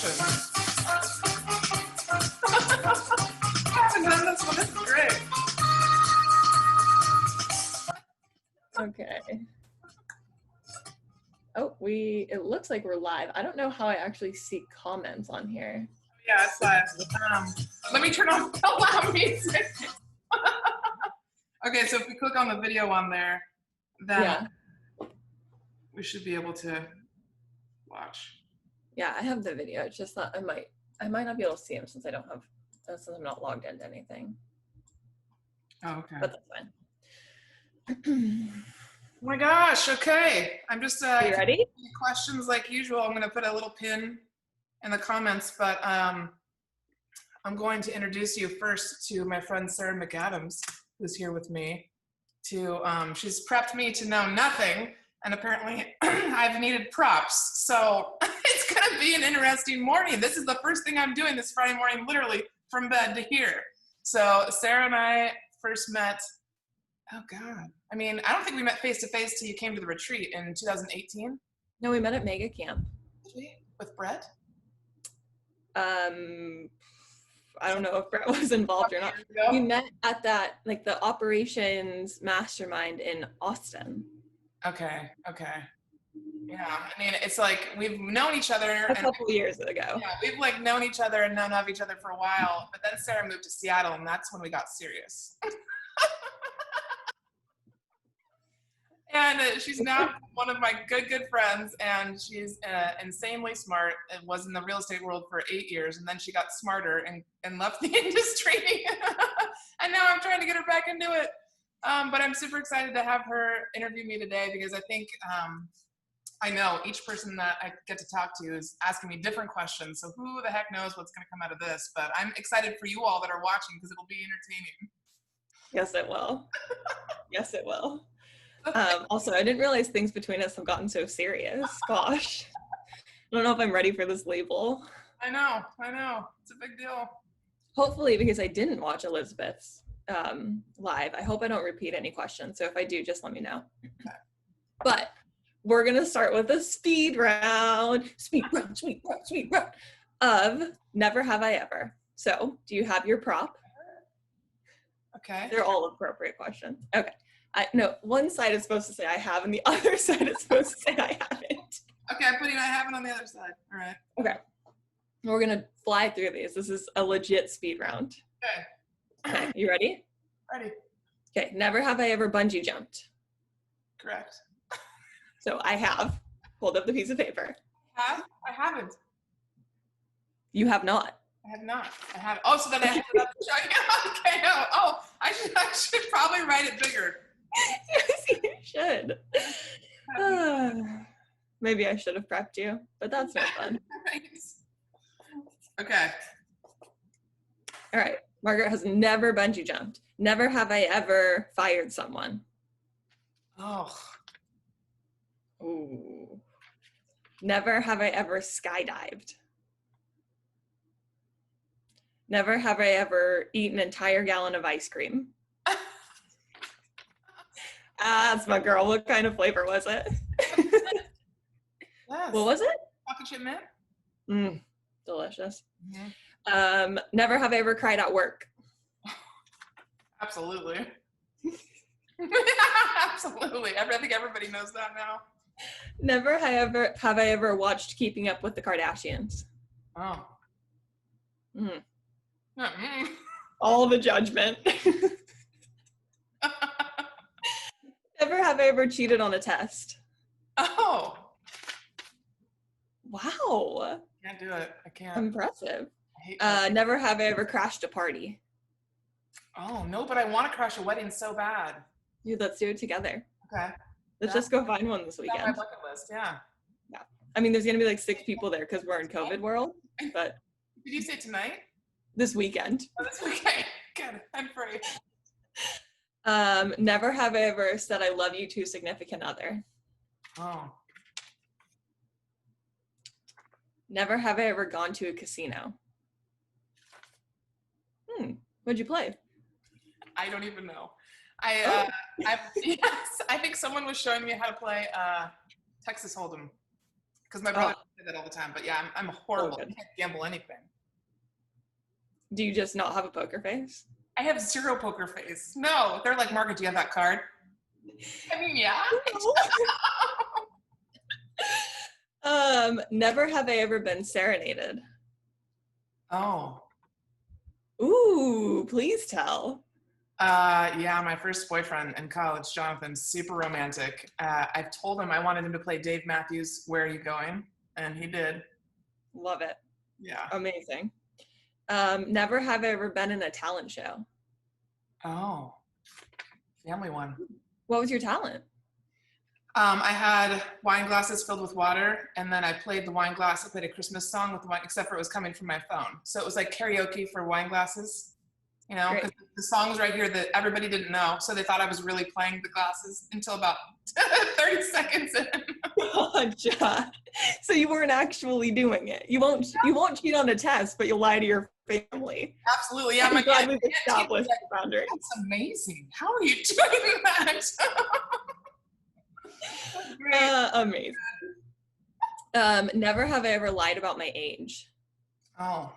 questions. I haven't done this one. This is great. Okay. Oh, it looks like we're live. I don't know how I actually see comments on here. Yeah, it's live. Let me turn on the loud music. Okay, so if we click on the video on there, then we should be able to watch. Yeah, I have the video. It's just that I might not be able to see him since I'm not logged into anything. Oh, okay. But that's fine. Oh my gosh, okay. I'm just Are you ready? Questions like usual. I'm gonna put a little pin in the comments, but I'm going to introduce you first to my friend Sarah McAdams, who's here with me. She's prepped me to know nothing, and apparently I've needed props. So it's gonna be an interesting morning. This is the first thing I'm doing this Friday morning, literally from bed to here. So Sarah and I first met, oh God. I mean, I don't think we met face-to-face till you came to the retreat in 2018. No, we met at Mega Camp. Did we? With Brett? I don't know if Brett was involved or not. We met at that, like the operations mastermind in Austin. Okay. Yeah, I mean, it's like we've known each other a couple years ago. Yeah, we've like known each other and known of each other for a while, but then Sarah moved to Seattle, and that's when we got serious. And she's now one of my good friends, and she's insanely smart. It was in the real estate world for 8 years, and then she got smarter and left the industry. And now I'm trying to get her back into it. But I'm super excited to have her interview me today, because I think I know each person that I get to talk to is asking me different questions. So who the heck knows what's going to come out of this? But I'm excited for you all that are watching, because it will be entertaining. Yes, it will. Yes, it will. Also, I didn't realize things between us have gotten so serious. Gosh. I don't know if I'm ready for this label. I know. It's a big deal. Hopefully, because I didn't watch Elizabeth's live, I hope I don't repeat any questions. So if I do, just let me know. Okay. But we're going to start with a speed round of Never Have I Ever. So do you have your prop? Okay. They're all appropriate questions. Okay. No, one side is supposed to say I have, and the other side is supposed to say I haven't. Okay, I'm putting I haven't on the other side. All right. Okay. We're going to fly through these. This is a legit speed round. Okay, you ready? Ready. Okay, never have I ever bungee jumped. Correct. So I have. Hold up the piece of paper. Have? I haven't. You have not. I have not. I have. Oh, so then I have to show you. Okay, no. Oh, I should probably write it bigger. Yes, you should. Maybe I should have prepped you, but that's no fun. Thanks. Okay. All right. Margaret has never bungee jumped. Never have I ever fired someone. Oh. Ooh. Never have I ever skydived. Never have I ever eaten an entire gallon of ice cream. That's my girl. What kind of flavor was it? Yes. What was it? Chocolate chip mint. Delicious. Mm-hmm. Never have I ever cried at work. Absolutely. Absolutely. I think everybody knows that now. Never have I ever watched Keeping Up with the Kardashians. Oh. All the judgment. Never have I ever cheated on a test. Oh. Wow. Can't do it. I can't. Impressive. I hate that. Never have I ever crashed a party. Oh, no, but I want to crash a wedding so bad. Dude, let's do it together. Okay. Let's just go find one this weekend. That's my bucket list, yeah. Yeah. I mean, there's going to be like 6 people there because we're in COVID world, but. Did you say tonight? This weekend. Oh, this weekend. Good. I'm free. Never have I ever said I love you to a significant other. Oh. Never have I ever gone to a casino. What'd you play? I don't even know. Yes, I think someone was showing me how to play Texas Hold'em. because my brother did that all the time. But yeah, I'm horrible. I good. can't gamble anything. Do you just not have a poker face? I have zero poker face. No, they're like, Margaret, do you have that card? I mean, yeah. Never have I ever been serenaded. Oh. Ooh, please tell. Yeah, my first boyfriend in college, Jonathan, super romantic. I told him I wanted him to play Dave Matthews' Where Are You Going? And he did. Love it. Yeah. Amazing. Never have I ever been in a talent show. Oh, family one. What was your talent? I had wine glasses filled with water, and then I played the wine glass. I played a Christmas song with the wine, except for it was coming from my phone. So it was like karaoke for wine glasses, you know, because the song was right here that everybody didn't know. So they thought I was really playing the glasses until about 30 seconds in. Gotcha. So you weren't actually doing it. You won't cheat on a test, but you'll lie to your family. Absolutely. Yeah, I'm glad we've established boundaries. That's amazing. How are you doing that? Amazing. Never have I ever lied about my age. Oh,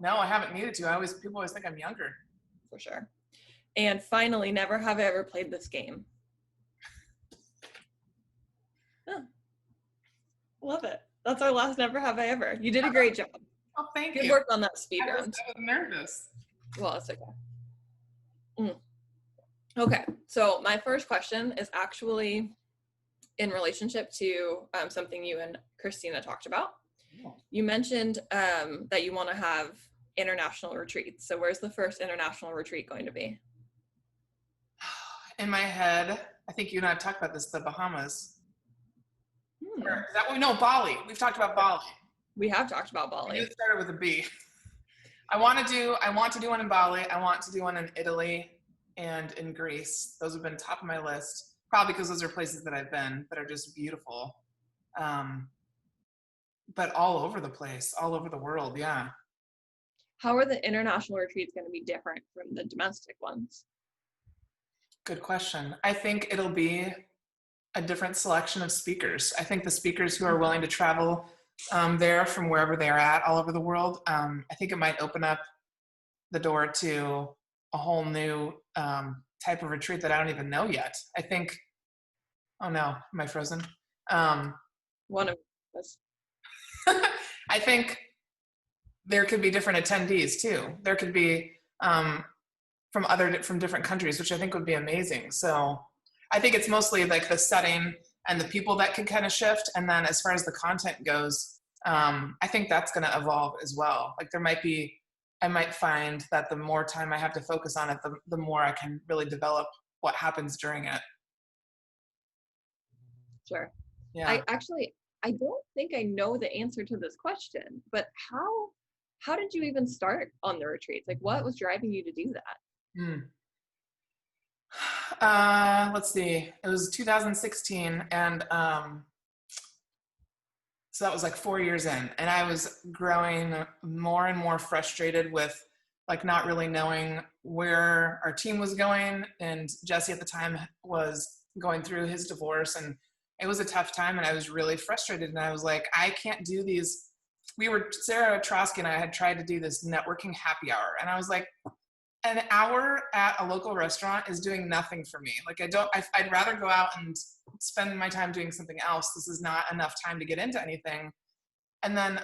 no, I haven't needed to. People always think I'm younger. For sure. And finally, never have I ever played this game. Oh, love it. That's our last never have I ever. You did a great job. Oh, thank you. Good work on that speed round. I was nervous. Well, it's okay. Okay, so my first question is actually in relationship to something you and Christina talked about. Oh. You mentioned that you want to have international retreats. So where's the first international retreat going to be? In my head, I think you and I have talked about this, the Bahamas. Is that what we know? Bali. We've talked about Bali. We have talked about Bali. It started with a B. I want to do one in Bali. I want to do one in Italy and in Greece. Those have been top of my list, probably because those are places that I've been that are just beautiful. But all over the place, all over the world, yeah. How are the international retreats going to be different from the domestic ones? Good question. I think it'll be a different selection of speakers. I think the speakers who are willing to travel there from wherever they're at all over the world, I think it might open up the door to a whole new type of retreat that I don't even know yet. I think, oh no, am I frozen? One of us. I think there could be different attendees too. There could be from different countries, which I think would be amazing. So I think it's mostly like the setting and the people that could kind of shift. And then as far as the content goes, I think that's going to evolve as well. Like I might find that the more time I have to focus on it, the more I can really develop what happens during it. Sure. Yeah. I don't think I know the answer to this question, but how did you even start on the retreats? Like, what was driving you to do that? Let's see. It was 2016, and so that was like 4 years in, and I was growing more and more frustrated with like not really knowing where our team was going. And Jesse at the time was going through his divorce, and it was a tough time, and I was really frustrated. And I was like, I can't do these. Sarah Trosky and I had tried to do this networking happy hour, and I was like, an hour at a local restaurant is doing nothing for me. Like I'd rather go out and spend my time doing something else. This is not enough time to get into anything. And then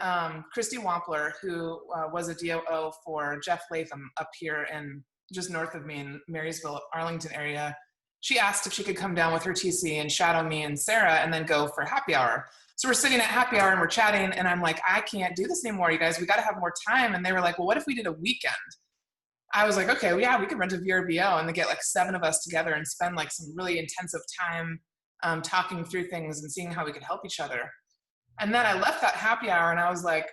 Christy Wampler, who was a DOO for Jeff Latham up here in just north of me in Marysville, Arlington area, she asked if she could come down with her TC and shadow me and Sarah and then go for happy hour. So we're sitting at happy hour and we're chatting, and I'm like, I can't do this anymore, you guys. We got to have more time. And they were like, well, what if we did a weekend? I was like, okay, well, yeah, we could rent a VRBO and then get like 7 of us together and spend like some really intensive time talking through things and seeing how we could help each other. And then I left that happy hour and I was like,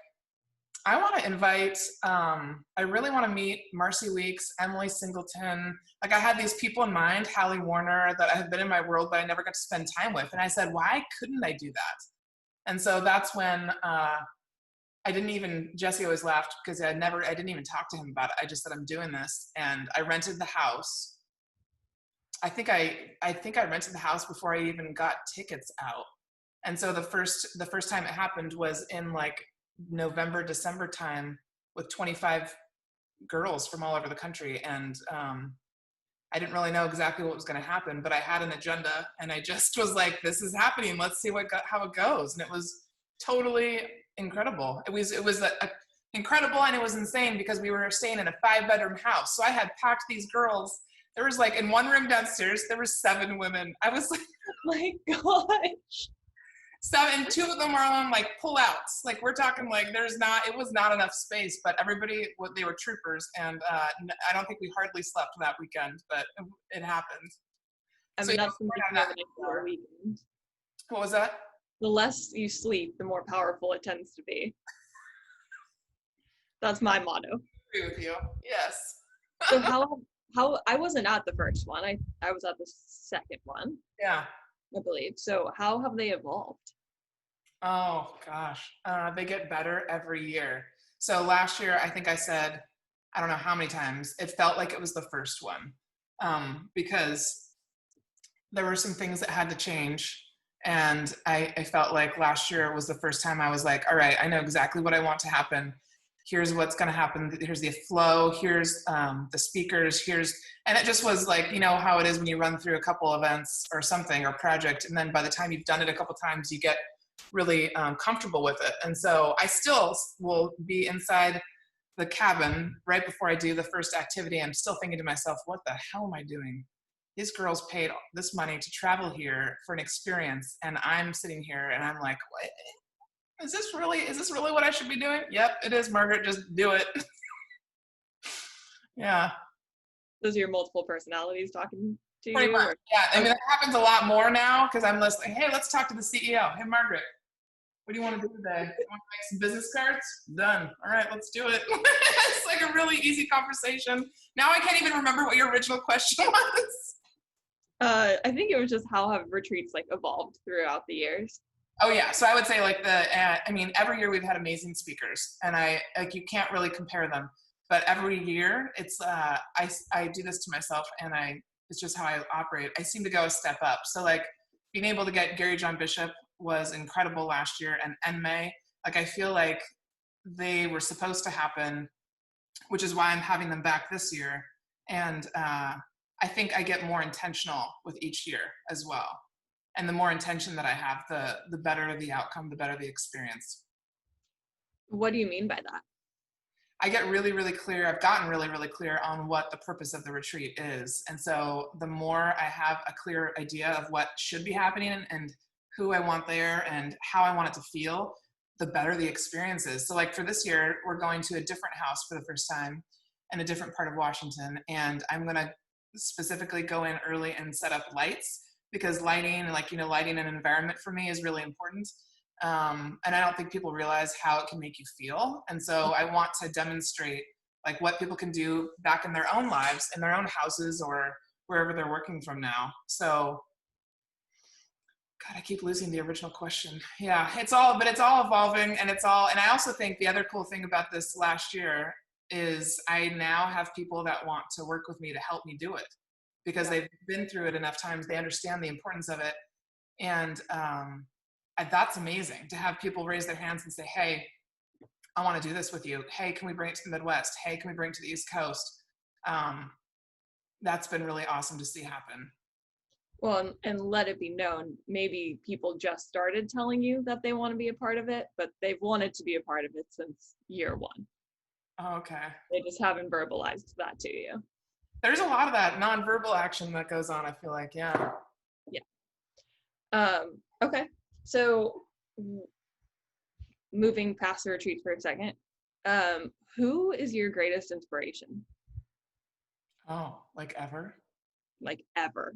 I want to invite, I really want to meet Marcy Weeks, Emily Singleton. Like I had these people in mind, Hallie Warner, that have been in my world, but I never got to spend time with. And I said, why couldn't I do that? And so that's when Jesse always laughed because I didn't even talk to him about it. I just said, I'm doing this. And I rented the house. I think I rented the house before I even got tickets out. And so the first time it happened was in like November, December time with 25 girls from all over the country. And I didn't really know exactly what was going to happen, but I had an agenda and I just was like, this is happening. Let's see how it goes. And it was totally incredible. It was incredible, and it was insane because we were staying in a 5-bedroom house. So I had packed these girls. There was like in one room downstairs, there were 7 women. I was like, Oh my gosh. 7, and 2 of them were on like pull-outs. Like we're talking like it was not enough space, but everybody, they were troopers. And I don't think we hardly slept that weekend, but it happened. I mean, that's the making of an entire weekend. What was that? The less you sleep, the more powerful it tends to be. That's my motto. I agree with you. Yes. So how I wasn't at the first one. I was at the second one. Yeah. I believe. So how have they evolved? Oh gosh, they get better every year. So last year, I think I said, I don't know how many times, it felt like it was the first one, because there were some things that had to change. And I felt like last year was the first time I was like, all right, I know exactly what I want to happen. Here's what's going to happen. Here's the flow. Here's the speakers. And it just was like, you know how it is when you run through a couple events or something or project. And then by the time you've done it a couple times, you get really comfortable with it. And so I still will be inside the cabin right before I do the first activity. I'm still thinking to myself, what the hell am I doing? These girls paid this money to travel here for an experience. And I'm sitting here and I'm like, what? Is this really what I should be doing? Yep, it is, Margaret. Just do it. Yeah. Those are your multiple personalities talking to Pretty you? much. Yeah. I mean, it happens a lot more now because I'm listening. Hey, let's talk to the CEO. Hey, Margaret, what do you want to do today? You want to make some business cards? Done. All right, let's do it. It's like a really easy conversation. Now I can't even remember what your original question was. I think it was just how have retreats like evolved throughout the years? Oh yeah, so I would say like I mean, every year we've had amazing speakers, and you can't really compare them. But every year, it's I do this to myself, and it's just how I operate. I seem to go a step up. So like being able to get Gary John Bishop was incredible last year, and Enmei, like I feel like they were supposed to happen, which is why I'm having them back this year. And I think I get more intentional with each year as well. And the more intention that I have, the better the outcome, the better the experience. What do you mean by that? I get really, really clear. I've gotten really, really clear on what the purpose of the retreat is. And so the more I have a clear idea of what should be happening and who I want there and how I want it to feel, the better the experience is. So like for this year, we're going to a different house for the first time in a different part of Washington. And I'm going to specifically go in early and set up lights, because lighting, like, you know, lighting an environment for me is really important. And I don't think people realize how it can make you feel. And so I want to demonstrate like what people can do back in their own lives, in their own houses or wherever they're working from now. So, God, I keep losing the original question. Yeah, it's all evolving, and I also think the other cool thing about this last year is I now have people that want to work with me to help me do it, because they've been through it enough times. They understand the importance of it. And that's amazing to have people raise their hands and say, hey, I want to do this with you. Hey, can we bring it to the Midwest? Hey, can we bring it to the East Coast? That's been really awesome to see happen. Well, and let it be known, maybe people just started telling you that they want to be a part of it, but they've wanted to be a part of it since year one. Oh, okay. They just haven't verbalized that to you. There's a lot of that nonverbal action that goes on, I feel like. Yeah. Yeah. Okay. So moving past the retreat for a second, who is your greatest inspiration? Oh, like ever? Like ever.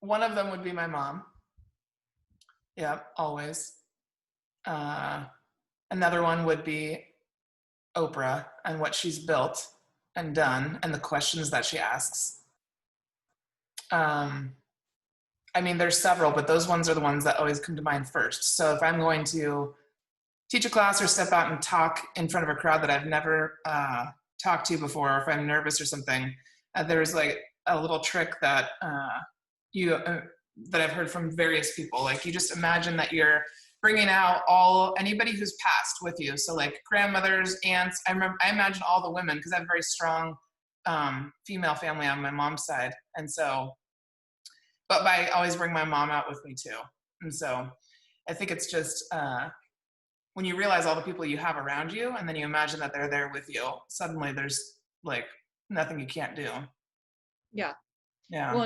One of them would be my mom. Yeah, always. Another one would be Oprah and what she's built and done and the questions that she asks. I mean, there's several, but those ones are the ones that always come to mind first. So if I'm going to teach a class or step out and talk in front of a crowd that I've never talked to before, or if I'm nervous or something, there's like a little trick that that I've heard from various people. Like, you just imagine that you're bringing out anybody who's passed with you. So like grandmothers, aunts. I imagine all the women, because I have a very strong female family on my mom's side, and so. But I always bring my mom out with me too, and so I think it's just when you realize all the people you have around you, and then you imagine that they're there with you. Suddenly, there's like nothing you can't do. Yeah. Yeah. Well,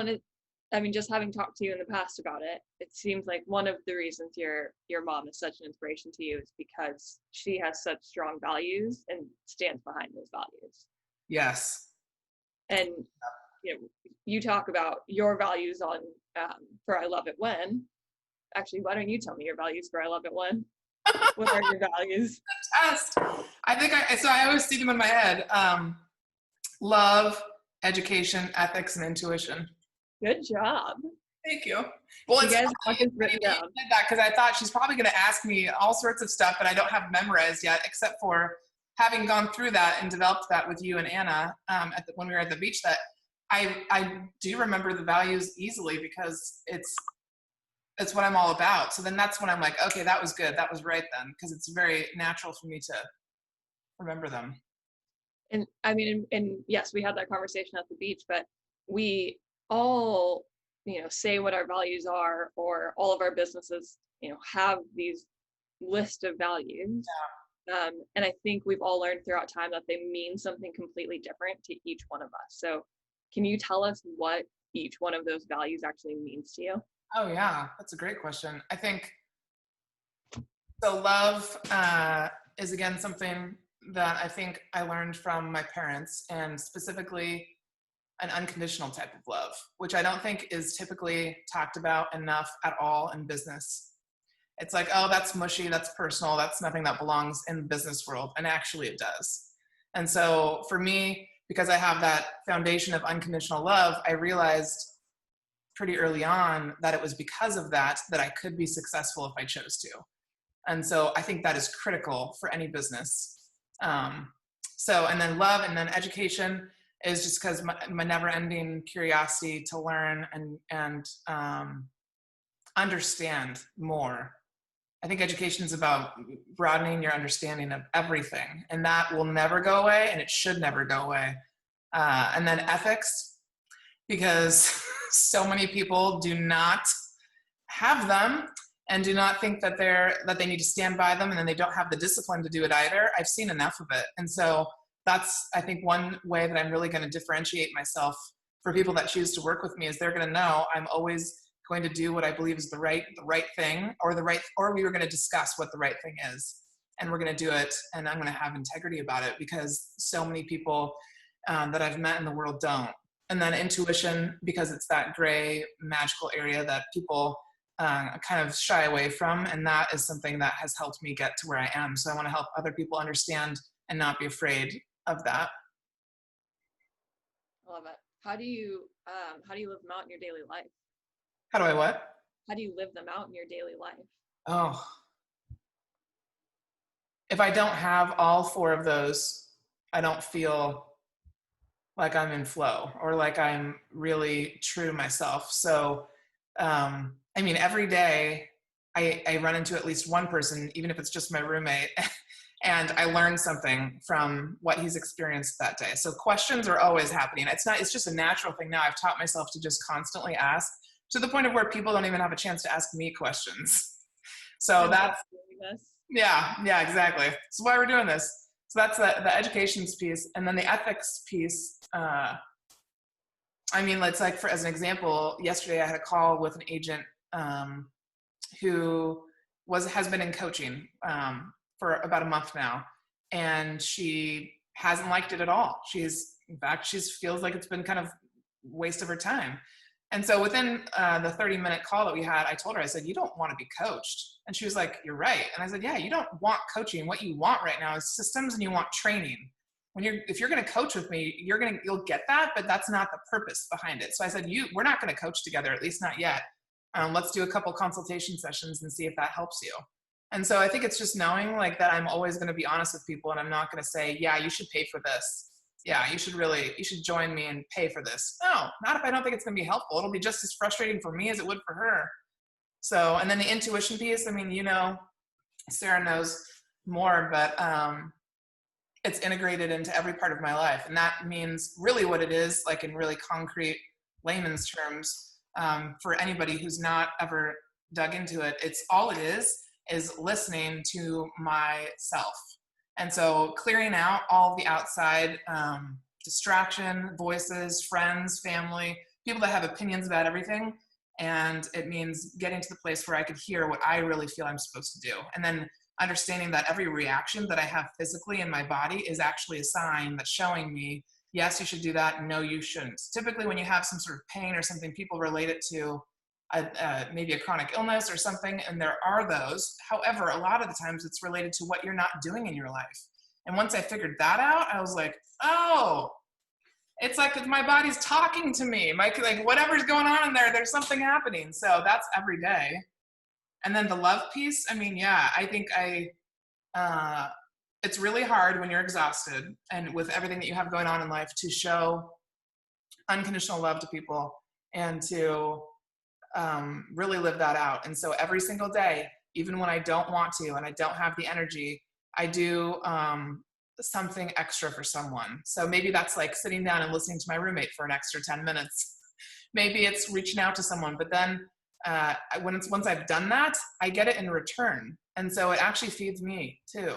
and just having talked to you in the past about it, it seems like one of the reasons your mom is such an inspiration to you is because she has such strong values and stands behind those values. Yes. And you talk about your values on for I Love It When. Actually, why don't you tell me your values for I Love It When? What are your values? Test. I always see them in my head. Love, education, ethics, and intuition. Good job. Thank you. Well, you guys have this written down. Because I thought she's probably going to ask me all sorts of stuff that I don't have memorized yet, except for having gone through that and developed that with you and Anna when we were at the beach. That I do remember the values easily because it's what I'm all about. So then that's when I'm like, okay, that was good. That was right then, because it's very natural for me to remember them. And and yes, we had that conversation at the beach, but we all, say what our values are, or all of our businesses, have these list of values. Yeah. And I think we've all learned throughout time that they mean something completely different to each one of us. So can you tell us what each one of those values actually means to you? Oh yeah, that's a great question. I think so. Love is again something that I think I learned from my parents, and specifically an unconditional type of love, which I don't think is typically talked about enough at all in business. It's like, oh, that's mushy, that's personal, that's nothing that belongs in the business world. And actually it does. And so for me, because I have that foundation of unconditional love, I realized pretty early on that it was because of that I could be successful if I chose to. And so I think that is critical for any business. And then love, and then education is just because my never-ending curiosity to learn and understand more. I think education is about broadening your understanding of everything, and that will never go away, and it should never go away. And then ethics, because so many people do not have them and do not think that they need to stand by them, and then they don't have the discipline to do it either. I've seen enough of it. And so that's, I think, one way that I'm really going to differentiate myself for people that choose to work with me, is they're going to know I'm always going to do what I believe is the right thing, or we were going to discuss what the right thing is, and we're going to do it, and I'm going to have integrity about it, because so many people that I've met in the world don't. And then intuition, because it's that gray magical area that people kind of shy away from, and that is something that has helped me get to where I am. So I want to help other people understand and not be afraid of that. I love it. How do you live them out in your daily life? How do I what? How do you live them out in your daily life? Oh, if I don't have all four of those, I don't feel like I'm in flow, or like I'm really true to myself. So, every day I run into at least one person, even if it's just my roommate, and I learn something from what he's experienced that day. So questions are always happening. It's just a natural thing now. I've taught myself to just constantly ask, to the point of where people don't even have a chance to ask me questions. So that's, yeah, exactly. That's why we're doing this. So that's the education piece. And then the ethics piece, it's like, as an example, yesterday I had a call with an agent who has been in coaching for about a month now, and she hasn't liked it at all. She feels like it's been kind of waste of her time. And so within the 30-minute call that we had, I told her, I said, you don't want to be coached. And she was like, you're right. And I said, yeah, you don't want coaching. What you want right now is systems, and you want training. If you're going to coach with me, you'll get that, but that's not the purpose behind it. So I said, we're not going to coach together, at least not yet. Let's do a couple consultation sessions and see if that helps you. And so I think it's just knowing that I'm always going to be honest with people, and I'm not going to say, yeah, you should pay for this. yeah, you should join me and pay for this. No, not if I don't think it's going to be helpful. It'll be just as frustrating for me as it would for her. So, and then the intuition piece, I mean, Sarah knows more, but it's integrated into every part of my life. And that means really what it is, like in really concrete layman's terms, for anybody who's not ever dug into it, all it is listening to myself. And so clearing out all the outside distraction, voices, friends, family, people that have opinions about everything. And it means getting to the place where I could hear what I really feel I'm supposed to do. And then understanding that every reaction that I have physically in my body is actually a sign that's showing me, yes, you should do that. No, you shouldn't. Typically when you have some sort of pain or something, people relate it to maybe a chronic illness or something, and there are those. However, a lot of the times it's related to what you're not doing in your life. And once I figured that out, I was like, oh, it's like my body's talking to me. Like whatever's going on in there, there's something happening. So that's every day. And then the love piece, I mean, yeah, I think it's really hard when you're exhausted and with everything that you have going on in life to show unconditional love to people and to really live that out. And so every single day, even when I don't want to and I don't have the energy, I do something extra for someone. So maybe that's like sitting down and listening to my roommate for an extra 10 minutes. Maybe it's reaching out to someone, but then once I've done that, I get it in return. And so it actually feeds me too.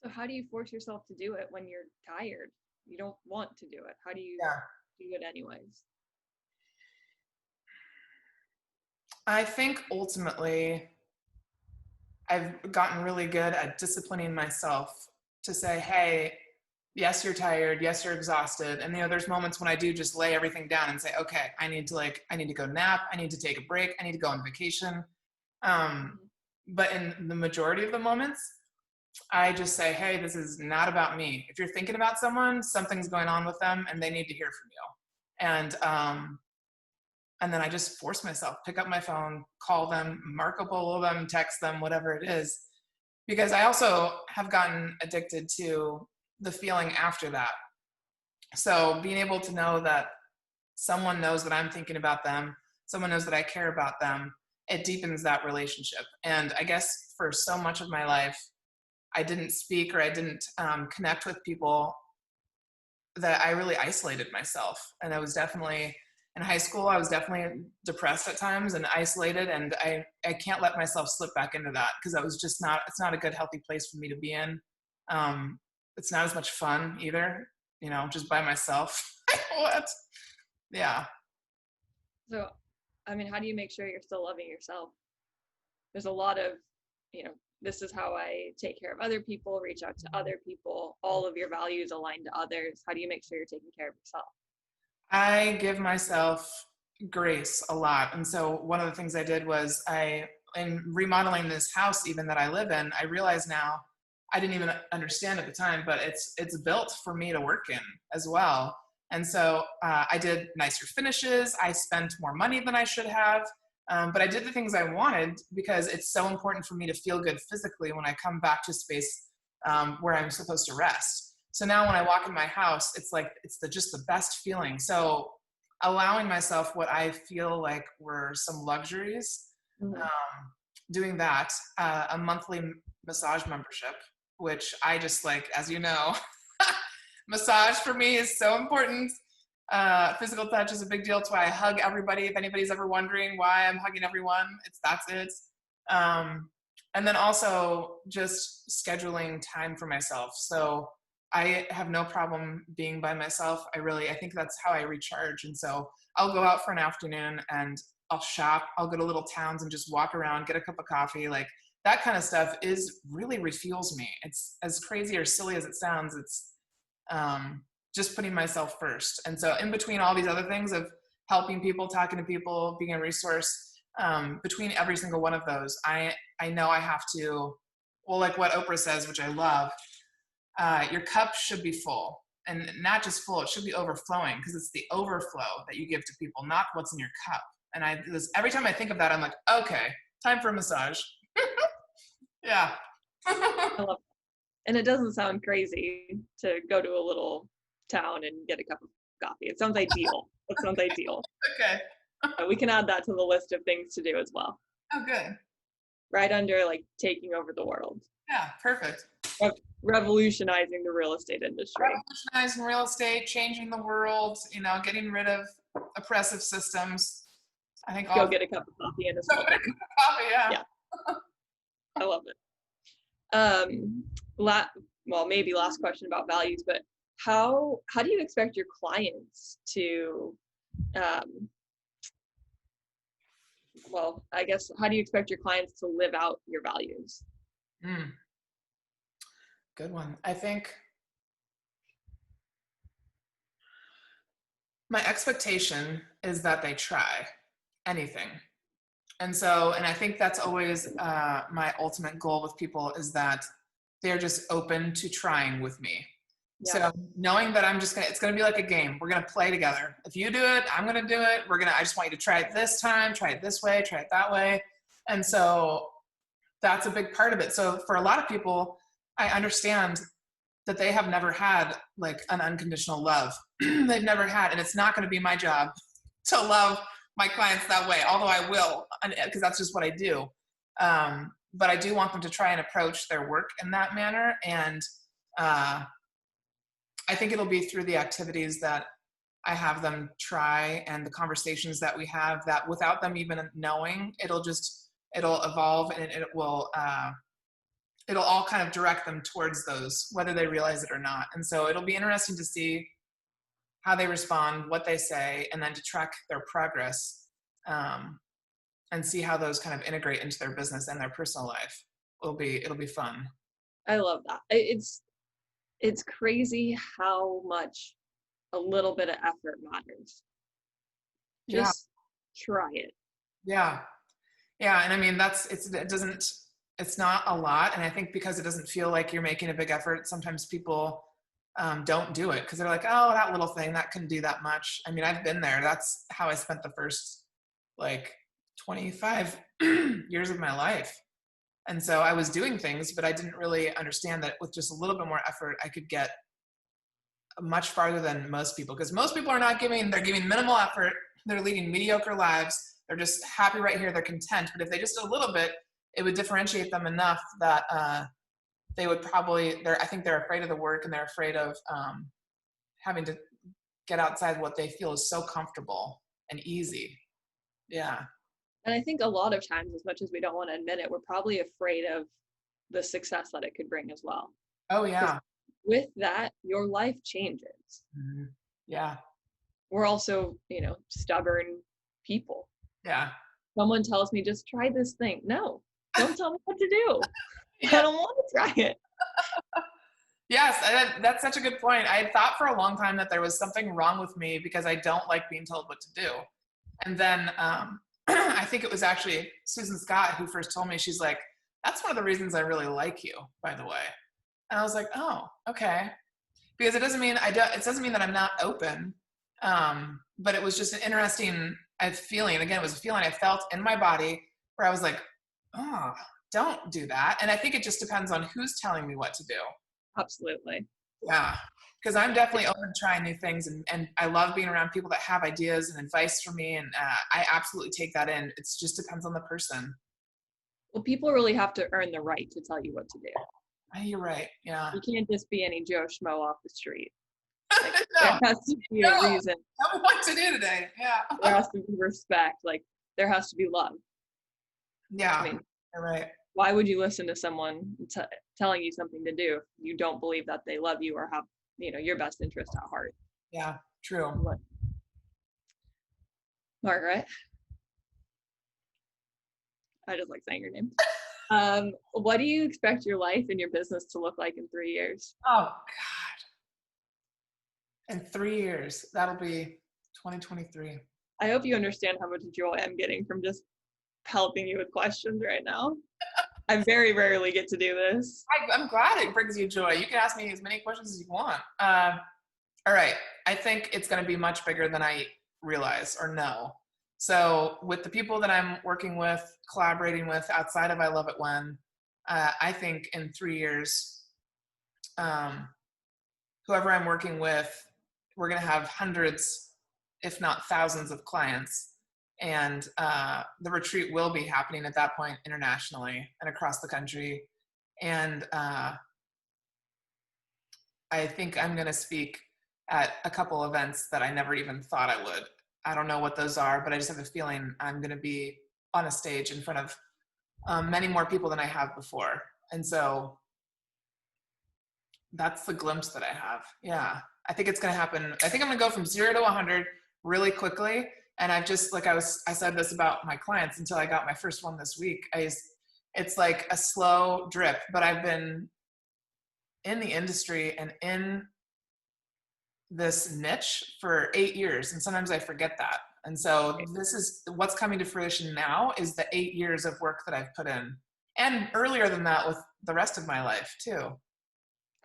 So how do you force yourself to do it when you're tired? You don't want to do it. How do you do it anyways? I think ultimately I've gotten really good at disciplining myself to say, hey, yes, you're tired. Yes, you're exhausted. And there's moments when I do just lay everything down and say, okay, I need to go nap. I need to take a break. I need to go on vacation. But in the majority of the moments, I just say, hey, this is not about me. If you're thinking about someone, something's going on with them and they need to hear from you. And then I just force myself, pick up my phone, call them, Marco Polo them, text them, whatever it is. Because I also have gotten addicted to the feeling after that. So being able to know that someone knows that I'm thinking about them, someone knows that I care about them, it deepens that relationship. And I guess for so much of my life, I didn't speak or I didn't connect with people, that I really isolated myself. And I was definitely, in high school, I was definitely depressed at times and isolated. And I can't let myself slip back into that because that was just it's not a good, healthy place for me to be in. It's not as much fun either, just by myself. What? Yeah. So, I mean, how do you make sure you're still loving yourself? There's a lot of, this is how I take care of other people, reach out to other people, all of your values align to others. How do you make sure you're taking care of yourself? I give myself grace a lot. And so one of the things I did was in remodeling this house even that I live in, I realize now, I didn't even understand at the time, but it's built for me to work in as well. And so I did nicer finishes. I spent more money than I should have. But I did the things I wanted because it's so important for me to feel good physically when I come back to space where I'm supposed to rest. So now when I walk in my house, it's like, just the best feeling. So allowing myself what I feel like were some luxuries, doing that, a monthly massage membership, which I just like, as you know, massage for me is so important. Physical touch is a big deal. It's why I hug everybody. If anybody's ever wondering why I'm hugging everyone, that's it. And then also just scheduling time for myself. So I have no problem being by myself. I think that's how I recharge. And so I'll go out for an afternoon and I'll shop. I'll go to little towns and just walk around, get a cup of coffee. Like that kind of stuff really refuels me. It's as crazy or silly as it sounds. It's just putting myself first. And so in between all these other things of helping people, talking to people, being a resource, between every single one of those, I know I have to, well, like what Oprah says, which I love, your cup should be full, and not just full, it should be overflowing, because it's the overflow that you give to people, not what's in your cup. And every time I think of that, I'm like, okay, time for a massage. Yeah. I love And it doesn't sound crazy to go to a little town and get a cup of coffee. It sounds ideal. It sounds ideal. Okay. We can add that to the list of things to do as well. Oh, good. Right under like taking over the world. Yeah, perfect. Revolutionizing the real estate industry. Revolutionizing real estate, changing the world, getting rid of oppressive systems. I think Go get a cup of coffee and a small coffee, yeah. I love it. Maybe last question about values, but how do you expect your clients to I guess, how do you expect your clients to live out your values? Good one. I think my expectation is that they try anything. And I think that's always my ultimate goal with people, is that they're just open to trying with me. Yeah. So knowing that it's gonna be like a game. We're gonna play together. If you do it, I'm gonna do it. I just want you to try it this time, try it this way, try it that way. And so that's a big part of it. So for a lot of people, I understand that they have never had like an unconditional love. They've never had, and it's not gonna be my job to love my clients that way, although I will, because that's just what I do. But I do want them to try and approach their work in that manner. And I think it'll be through the activities that I have them try and the conversations that we have, that without them even knowing, it'll evolve, and it'll all kind of direct them towards those, whether they realize it or not. And so it'll be interesting to see how they respond, what they say, and then to track their progress, and see how those kind of integrate into their business and their personal life. It'll be fun. I love that. It's crazy how much a little bit of effort matters. Just try it. Yeah. And I mean, it's not a lot. And I think because it doesn't feel like you're making a big effort, sometimes people don't do it because they're like, oh, that little thing, that couldn't do that much. I mean, I've been there. That's how I spent the first 25 years of my life. And so I was doing things, but I didn't really understand that with just a little bit more effort, I could get much farther than most people, because most people they're giving minimal effort. They're leading mediocre lives. They're just happy right here. They're content. But if they just did a little bit, it would differentiate them enough that they would I think they're afraid of the work, and they're afraid of having to get outside what they feel is so comfortable and easy. Yeah. And I think a lot of times, as much as we don't want to admit it, we're probably afraid of the success that it could bring as well. Oh, yeah. With that, your life changes. Mm-hmm. Yeah. We're also, stubborn people. Yeah. Someone tells me, just try this thing. No, don't tell me what to do. Yeah. I don't want to try it. Yes, that's such a good point. I had thought for a long time that there was something wrong with me because I don't like being told what to do. And then I think it was actually Susan Scott who first told me, she's like, that's one of the reasons I really like you, by the way. And I was like, oh, okay. Because it doesn't mean that I'm not open. But it was just an interesting feeling. Again, it was a feeling I felt in my body where I was like, oh, don't do that. And I think it just depends on who's telling me what to do. Absolutely. Yeah. Because I'm definitely open to trying new things, and I love being around people that have ideas and advice for me, and I absolutely take that in. It just depends on the person. Well, people really have to earn the right to tell you what to do. You're right. Yeah. You can't just be any Joe Schmo off the street. No. There has to be a reason. Tell me what to do today. Yeah. There has to be respect. There has to be love. Yeah. You're right. Why would you listen to someone telling you something to do if you don't believe that they love you or have your best interest at heart? Yeah, true. Margaret, I just like saying your name. What do you expect your life and your business to look like in 3 years? Oh God, in 3 years, that'll be 2023. I hope you understand how much joy I'm getting from just helping you with questions right now. I very rarely get to do this. I'm glad it brings you joy. You can ask me as many questions as you want. All right. I think it's going to be much bigger than I realize or know. So with the people that I'm working with, collaborating with outside of I Love It When, I think in 3 years, whoever I'm working with, we're going to have hundreds, if not thousands of clients. And the retreat will be happening at that point internationally and across the country. And I think I'm going to speak at a couple events that I never even thought I would. I don't know what those are, but I just have a feeling I'm going to be on a stage in front of many more people than I have before. And so that's the glimpse that I have. Yeah. I think it's going to happen. I think I'm going to go from 0 to 100 really quickly. And I've just, like I said this about my clients until I got my first one this week. It's like a slow drip, but I've been in the industry and in this niche for 8 years. And sometimes I forget that. And so this is what's coming to fruition now, is the 8 years of work that I've put in, and earlier than that with the rest of my life too.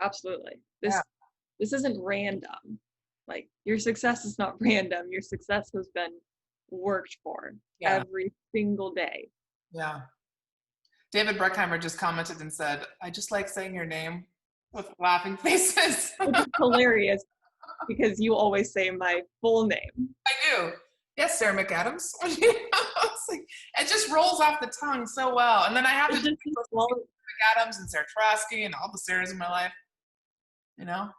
Absolutely. This isn't random. Like, your success is not random. Your success has been worked for every single day. Yeah. David Bruckheimer just commented and said, "I just like saying your name," with laughing faces. It's hilarious because you always say my full name. I do. Yes, Sarah McAdams. It's like, it just rolls off the tongue so well. And then I have to do McAdams and Sarah Trosky and all the Sarahs in my life. You know?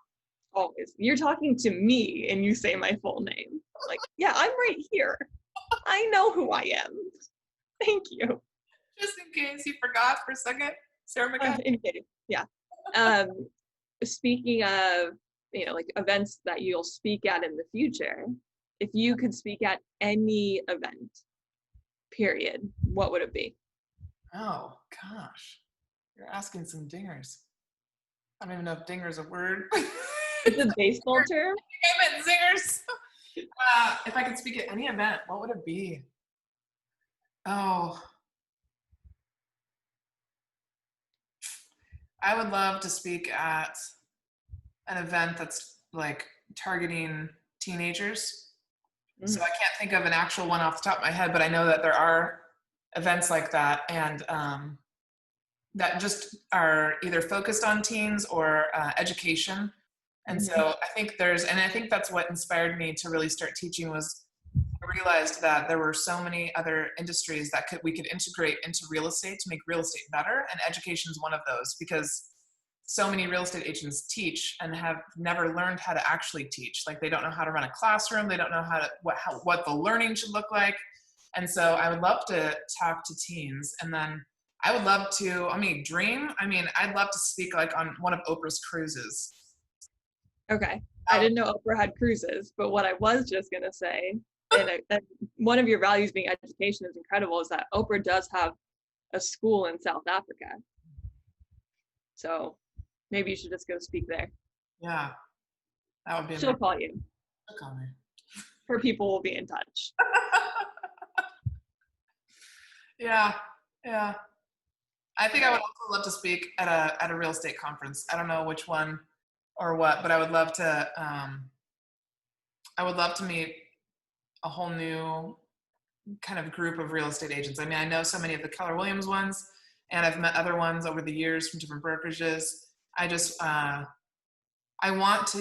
Always. You're talking to me and you say my full name. Like, yeah, I'm right here. I know who I am. Thank you. Just in case you forgot for a second, Sarah McAdams. In case, yeah. Speaking of, like events that you'll speak at in the future, if you could speak at any event, period, what would it be? Oh, gosh. You're asking some dingers. I don't even know if dinger is a word. It's a baseball term. Damn it, zingers. If I could speak at any event, what would it be? Oh, I would love to speak at an event that's like targeting teenagers. Mm-hmm. So I can't think of an actual one off the top of my head, but I know that there are events like that, and that just are either focused on teens or education. And mm-hmm. So I think I think that's what inspired me to really start teaching, was I realized that there were so many other industries that we could integrate into real estate to make real estate better. And education is one of those, because so many real estate agents teach and have never learned how to actually teach. Like, they don't know how to run a classroom. They don't know what the learning should look like. And so I would love to talk to teens. And then I would love to, I'd love to speak like on one of Oprah's cruises. Okay. I didn't know Oprah had cruises, but what I was just going to say, and one of your values being education is incredible, is that Oprah does have a school in South Africa. So maybe you should just go speak there. Yeah. That would be She'll call you. She'll call me. Her people will be in touch. Yeah. Yeah. I think I would also love to speak at a real estate conference. I don't know which one or what, but I would love to meet a whole new kind of group of real estate agents. I mean, I know so many of the Keller Williams ones, and I've met other ones over the years from different brokerages. I just, I want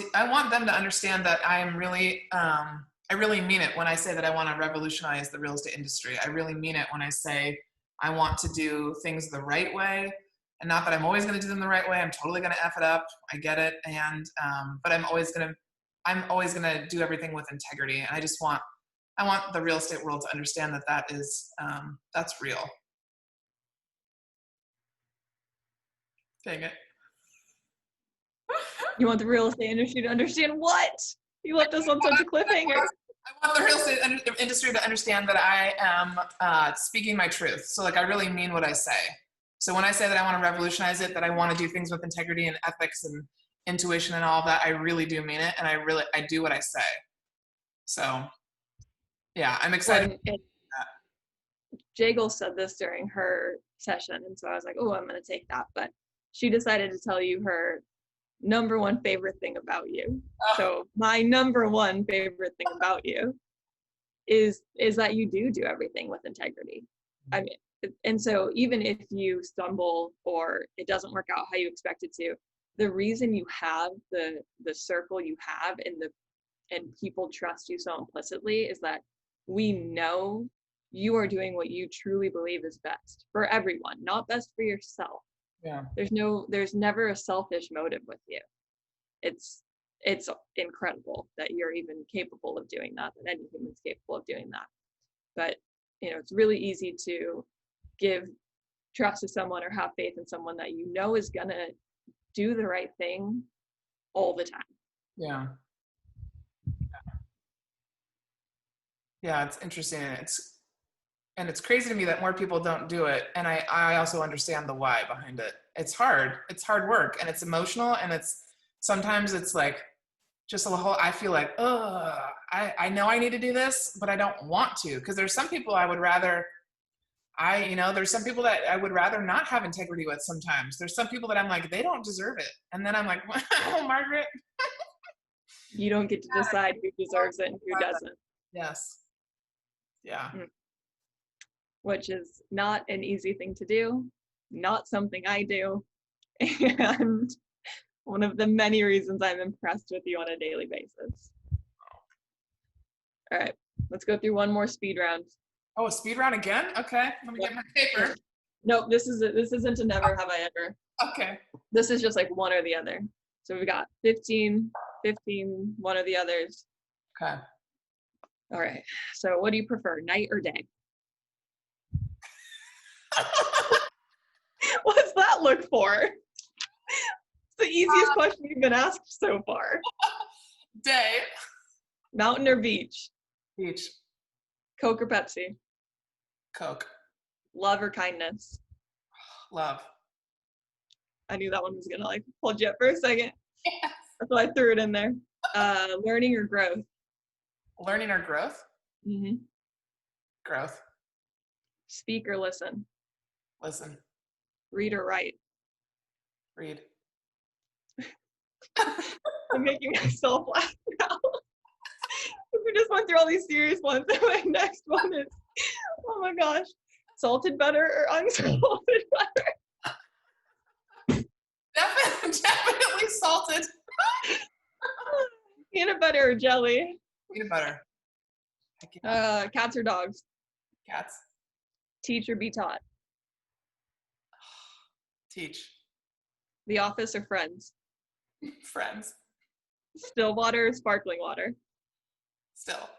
them to understand that I really mean it when I say that I want to revolutionize the real estate industry. I really mean it when I say I want to do things the right way. And not that I'm always going to do them the right way. I'm totally going to F it up. I get it. And, but I'm always going to do everything with integrity. And I want the real estate world to understand that that's real. Dang it. You want the real estate industry to understand what? You left us on such a cliffhanger. I want the real estate industry to understand that I am speaking my truth. So like, I really mean what I say. So when I say that I want to revolutionize it, that I want to do things with integrity and ethics and intuition and all of that, I really do mean it. And I do what I say. So yeah, I'm excited. Well, Jagel said this during her session. And so I was like, oh, I'm going to take that. But she decided to tell you her number one favorite thing about you. So my number one favorite thing about you is that you do everything with integrity. I mean, and so even if you stumble or it doesn't work out how you expect it to, the reason you have the circle you have and people trust you so implicitly is that we know you are doing what you truly believe is best for everyone, not best for yourself. Yeah. There's never a selfish motive with you. It's incredible that you're even capable of doing that any human's capable of doing that. But it's really easy to give trust to someone or have faith in someone that you know is gonna do the right thing all the time. Yeah. Yeah, it's interesting. And it's crazy to me that more people don't do it. And I also understand the why behind it. It's hard work, and it's emotional, and sometimes it's like just a whole, I feel like, oh, I know I need to do this, but I don't want to. Cause there's some people I would rather, there's some people that I would rather not have integrity with sometimes. There's some people that I'm like, they don't deserve it. And then I'm like, wow, Margaret. You don't get to decide who deserves it and who doesn't. Yes. Yeah. Which is not an easy thing to do, not something I do, and one of the many reasons I'm impressed with you on a daily basis. All right, let's go through one more speed round. Oh, a speed round again? Okay, let me get my paper. Nope, this isn't a never have I ever. Okay. This is just like one or the other. So we got 15, one or the others. Okay. All right, so what do you prefer, night or day? What's that look for? It's the easiest question you've been asked so far. Day. Mountain or beach? Beach. Coke or Pepsi? Coke. Love or kindness? Love. I knew that one was gonna hold you up for a second. Yes. That's why I threw it in there. Learning or growth? Learning or growth? Mm-hmm. Growth. Speak or listen? Listen. Read or write? Read. I'm making myself laugh now. We just went through all these serious ones. My next one is, oh my gosh, salted butter or unsalted butter? Definitely salted. Peanut butter or jelly? Peanut butter. Cats or dogs? Cats. Teach or be taught? Teach. The Office or Friends? Friends. Still water or sparkling water? Still.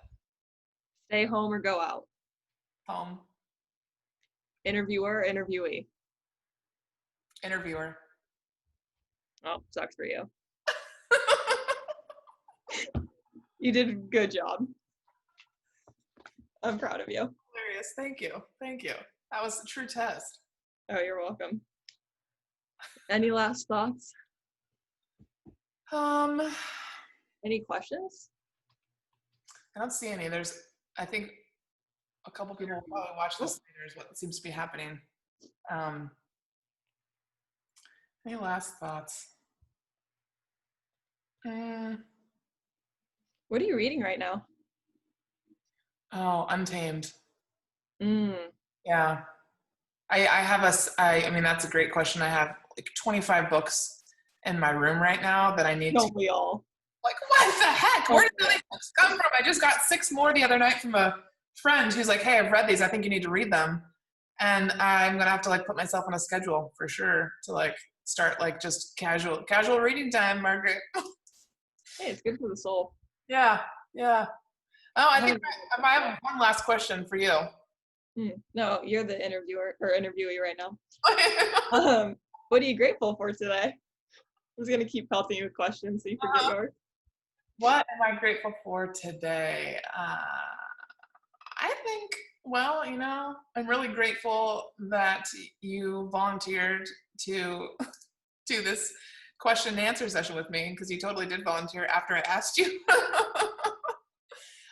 Stay home or go out? Home. Interviewer or interviewee? Interviewer. Oh, sucks for you. You did a good job. I'm proud of you. Hilarious. Thank you. Thank you. That was a true test. Oh, you're welcome. Any last thoughts? Any questions? I don't see any. I think a couple people will probably watch this later is what seems to be happening. Any last thoughts? What are you reading right now? Oh, Untamed. Mm. Yeah. I mean, that's a great question. I have like 25 books in my room right now that I need Don't we all? Like, what the heck? Where did these books come from? I just got 6 more the other night from a friend who's like, hey, I've read these. I think you need to read them. And I'm going to have to put myself on a schedule for sure to start just casual reading time, Margaret. Hey, it's good for the soul. Yeah. Yeah. Oh, I think I have one last question for you. No, you're the interviewer or interviewee right now. What are you grateful for today? I was going to keep pelting you with questions so you forget yours. What am I grateful for today? I think, I'm really grateful that you volunteered to do this question and answer session with me, because you totally did volunteer after I asked you.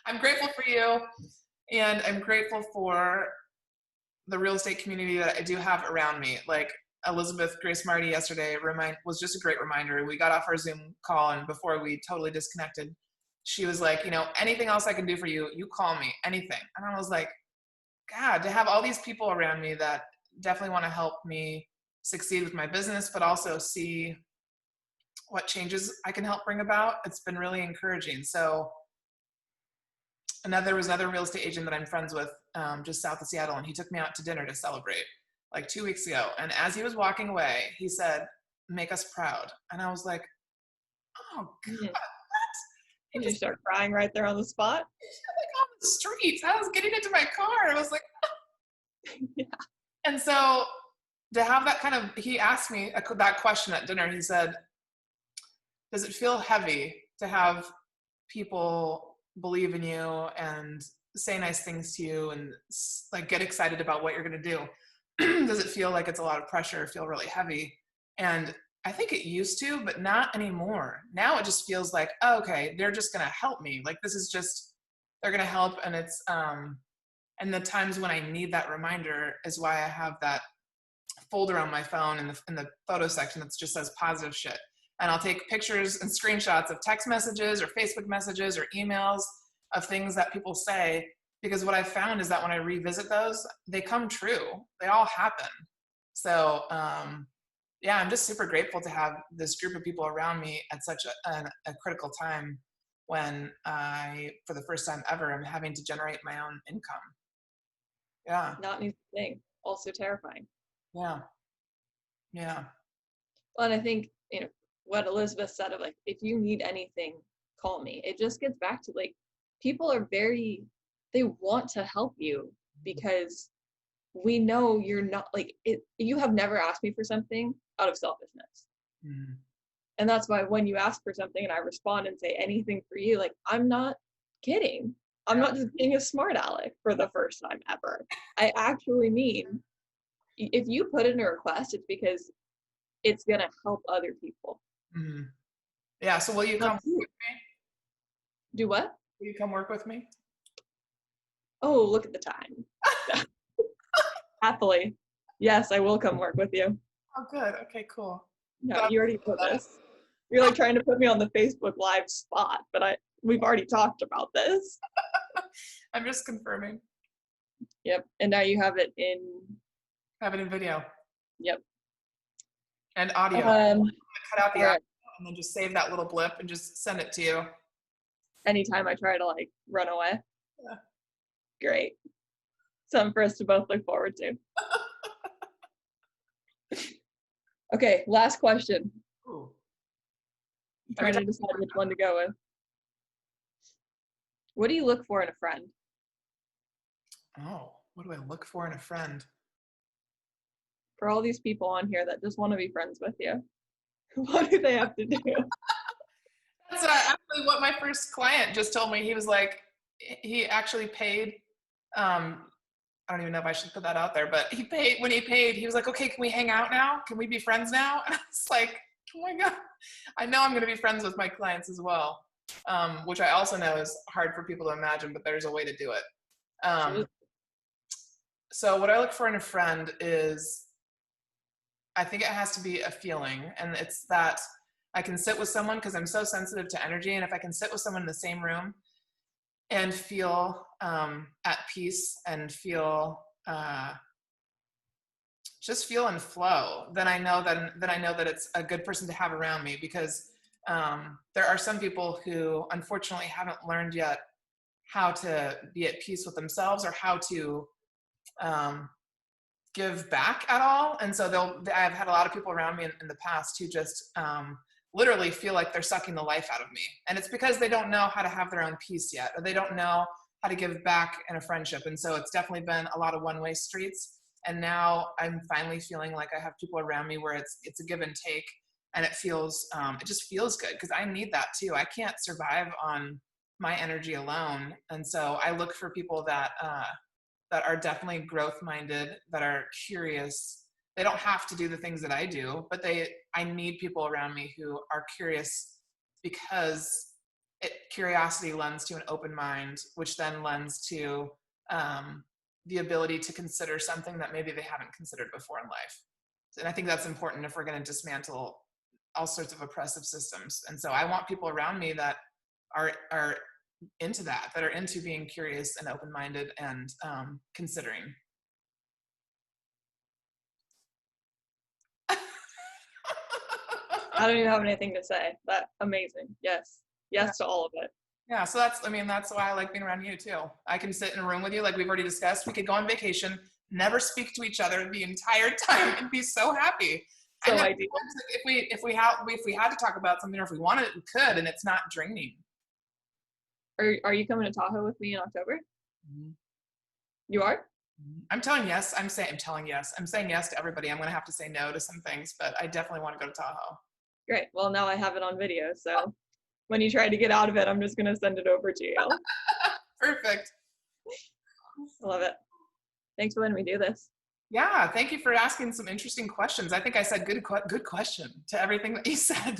I'm grateful for you, and I'm grateful for the real estate community that I do have around me. Like Elizabeth Grace Marty yesterday was just a great reminder. We got off our Zoom call, and before we totally disconnected, she was like, anything else I can do for you, you call me, anything. And I was like, God, to have all these people around me that definitely want to help me succeed with my business, but also see what changes I can help bring about, it's been really encouraging. So there was another real estate agent that I'm friends with, just south of Seattle, and he took me out to dinner to celebrate like 2 weeks ago. And as he was walking away, he said, "Make us proud." And I was like, "Oh God, Mhm. what?" He Did you just start crying right there on the spot? like on the streets. I was getting into my car. I was like, Yeah. and so to have that kind of, he asked me that question at dinner. He said, "Does it feel heavy to have people believe in you and say nice things to you and like get excited about what you're going to do? Does it feel like it's a lot of pressure, feel really heavy?" And I think it used to, but not anymore. Now it just feels like, oh, okay, they're just going to help me. Like this is just, they're going to help. And it's, and the times when I need that reminder is why I have that folder on my phone in the photo section that just says positive shit. And I'll take pictures and screenshots of text messages or Facebook messages or emails of things that people say, because what I found is that when I revisit those, they come true. They all happen. So yeah, I'm just super grateful to have this group of people around me at such a critical time when I, for the first time ever, am having to generate my own income. Yeah, Not an easy thing. Also terrifying. yeah, yeah. Well, and I think, what Elizabeth said of like, if you need anything, call me. It just gets back to like, people are they want to help you because we know you're not like it. You have never asked me for something out of selfishness. Mm. And that's why when you ask for something and I respond and say anything for you, like, I'm not kidding. I'm Yeah. not just being a smart aleck for the first time ever. I actually mean, if you put in a request, it's because it's going to help other people. Mm. Yeah, so will you come work with me? Do what? Will you come work with me? Oh, look at the time. Happily. Yes, I will come work with you. Oh, good. Okay, cool. No, Glad you already know this. You're like trying to put me on the Facebook Live spot, but we've already talked about this. I'm just confirming. Yep. And now you have it in. Have it in video Yep. and audio. Cut out the All audio right. and then just save that little blip and just send it to you. Anytime I try to like run away. Yeah. Great. Something for us to both look forward to. Okay, last question. Ooh. Trying to decide which one to go with. What do you look for in a friend? Oh, what do I look for in a friend? For all these people on here that just want to be friends with you, what do they have to do? That's actually what my first client just told me. He was like, he actually paid. I don't even know if I should put that out there, but he paid. When he paid, he was like, "Okay, can we hang out now? Can we be friends now?" And I was like, "Oh my God, I know I'm going to be friends with my clients as well," which I also know is hard for people to imagine, but there's a way to do it. So what I look for in a friend is, I think it has to be a feeling, and it's that I can sit with someone because I'm so sensitive to energy, and if I can sit with someone in the same room and feel at peace and feel just feel and flow, then I know that it's a good person to have around me, because there are some people who unfortunately haven't learned yet how to be at peace with themselves or how to give back at all. And so I've had a lot of people around me in the past who just literally feel like they're sucking the life out of me. And it's because they don't know how to have their own peace yet, or they don't know how to give back in a friendship. And so it's definitely been a lot of one-way streets. And now I'm finally feeling like I have people around me where it's a give and take, and it just feels good, because I need that too. I can't survive on my energy alone. And so I look for people that are definitely growth-minded, that are curious. They don't have to do the things that I do, but I need people around me who are curious, because curiosity lends to an open mind, which then lends to the ability to consider something that maybe they haven't considered before in life. And I think that's important if we're going to dismantle all sorts of oppressive systems. And so I want people around me that are into that are into being curious and open-minded and considering. I don't even have anything to say. That amazing. Yes. Yes to all of it. Yeah, so that's why I like being around you too. I can sit in a room with you, like we've already discussed. We could go on vacation, never speak to each other the entire time, and be so happy. So I know ideal. if we had to talk about something, or if we wanted, we could, and it's not draining. Are you coming to Tahoe with me in October? Mm-hmm. You are? I'm telling yes. I'm saying yes. I'm saying yes to everybody. I'm going to have to say no to some things, but I definitely want to go to Tahoe. Great. Well, now I have it on video, so when you try to get out of it, I'm just going to send it over to you. Perfect. I love it. Thanks for letting me do this. Yeah, thank you for asking some interesting questions. I think I said good question to everything that you said.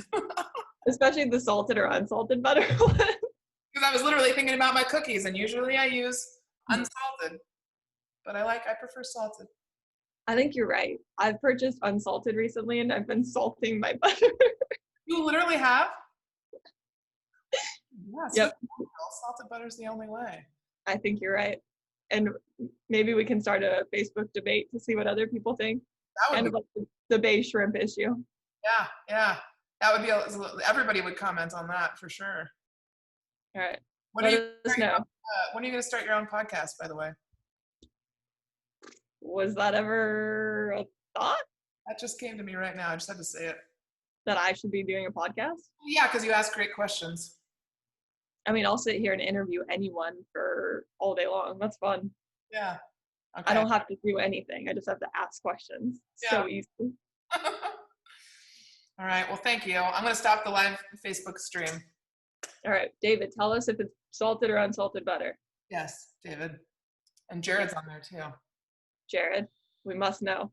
Especially the salted or unsalted butter one. Because I was literally thinking about my cookies, and usually I use unsalted, but I prefer salted. I think you're right. I've purchased unsalted recently, and I've been salting my butter. You literally have? Yeah, Yep. salted butter is the only way. I think you're right. And maybe we can start a Facebook debate to see what other people think. Kind of like the bay shrimp issue. Yeah. That would be, everybody would comment on that for sure. All right. When are you going to start your own podcast, by the way? Was that ever a thought? That just came to me right now. I just had to say it. That I should be doing a podcast? Yeah, because you ask great questions. I mean, I'll sit here and interview anyone for all day long. That's fun. Yeah. Okay. I don't have to do anything. I just have to ask questions. So easy. All right. Well, thank you. I'm going to stop the live Facebook stream. All right. David, tell us if it's salted or unsalted butter. Yes, David. And Jared's on there too. Jared, we must know.